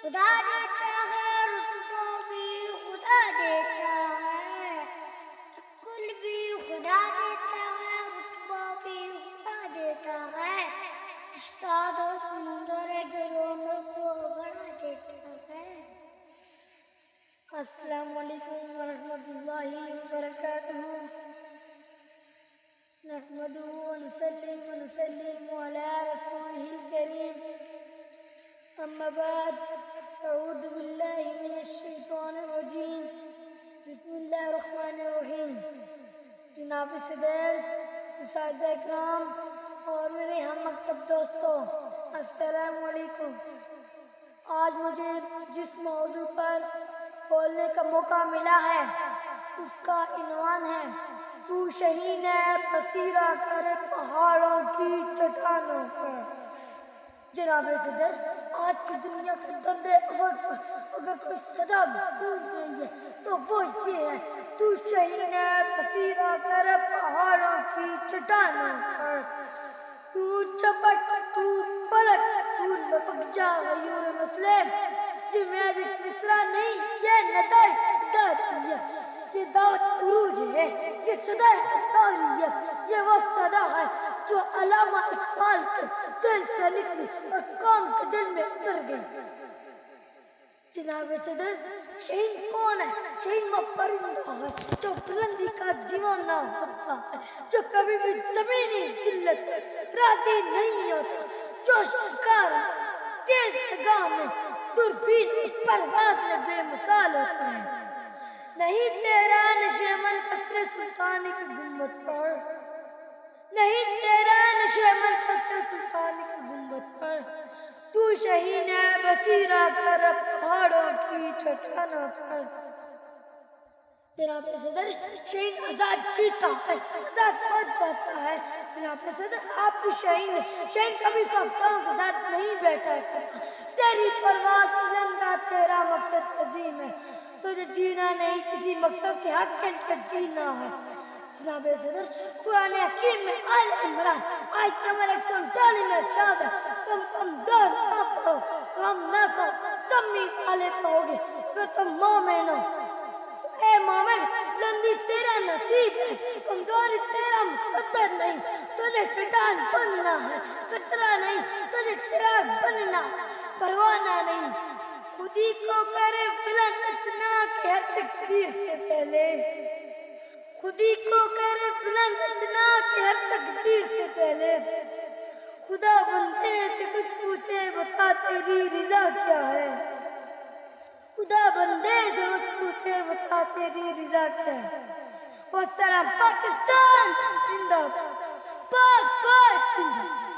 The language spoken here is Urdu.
خدا دیتا ہے رتبہ بھی خدا دیتا ہے، کل بھی خدا دیتا ہے، رتبہ بھی خدا دیتا ہے، استاد و سمندر جو دونوں کو بڑھا دیتا ہے۔ السلام علیکم ورحمۃ اللہ وبرکاتہ۔ نحمده ونصلي ونسلم على رسوله الكريم، أما بعد فأعوذ بالله من الشيطان الرجيم، بسم اللہ الرحمن الرحیم۔ جناب صدر، اساتذہ اکرام اور میرے ہم مکتب دوستوں، السلام علیکم۔ آج مجھے جس موضوع پر بولنے کا موقع ملا ہے اس کا عنوان ہے تو شہین ہے بصیرہ کر پہاڑوں کی چٹانوں پر۔ جناب صدر، آج کی دنیا کے درد عبور پر اگر کوئی صدا گونج رہی ہے تو وہ یہ ہے تو شہین ہے بصیرہ کر پہاڑوں کی چٹانوں پر۔ تو چپٹ، تو پلٹ، تو لپک جا غیور مسئلے، یہ محض ایک مصرع نہیں، یہ نظر داری ہے، یہ دعوت عروج ہے، یہ صدا خطاری ہے، یہ وہ صدا ہے جو علامہ اقبال کے دل سے نکلی اور قوم کے دل میں اتر گئی۔ جناب صدر، شہین کون ہے؟ شہین وہ پرندہ ہے جو بلندی کا دیوانہ ہوتا ہے، جو کبھی بھی زمینی ذلت پر راضی نہیں ہوتا، جو شکار تیز نگاہ میں دوربین پرواز میں بے مثال ہوتا ہے۔ نہیں تیرا نشیمن قصر سلطانی کی گنبد پر، نہیں تیرا نشیمن قصر سلطانی کی گنبد پر، تو شہین ہے بصیرہ کر پہاڑوں کی چٹانوں پر۔ جناب صدر، شہین آزاد جیتا ہے، آزاد مر جاتا ہے۔ جناب صدر، آپ بھی شہین ہیں، شہین کبھی صفوں کے ساتھ نہیں بیٹھا کرتا، تیری پرواز بلندہ، تیرا مقصد عظیم ہے، تجھے جینا نہیں کسی مقصد کے حق کے لیے جینا ہے۔ جناب صدر، قرآن حکیم میں آل عمران آیت نمبر 139 میں ارشاد ہے تم کمزور نہ پڑو، کم نہ کرو، تم بھی پالے پاؤ گے اگر تم مومن ہو۔ اے مومن، بلندی تیرا نصیب ہے، کمزوری تیرا مقدر نہیں، تجھے چٹان بننا ہے، قطرہ نہیں، تجھے چراغ بننا، پروانہ نہیں۔ خودی کو کرے بلند اتنا کہ ہر تقدیر سے پہلے، خودی کو کرے بلند اتنا کہ ہر تقدیر سے پہلے، خدا بندے سے کچھ پوچھے بتا تیری رضا کیا ہے، خدا بندے سے کچھ پوچھے بتا تیری رضا کیا ہے۔ والسلام، پاکستان زندہ باد، پاک فوج زندہ باد۔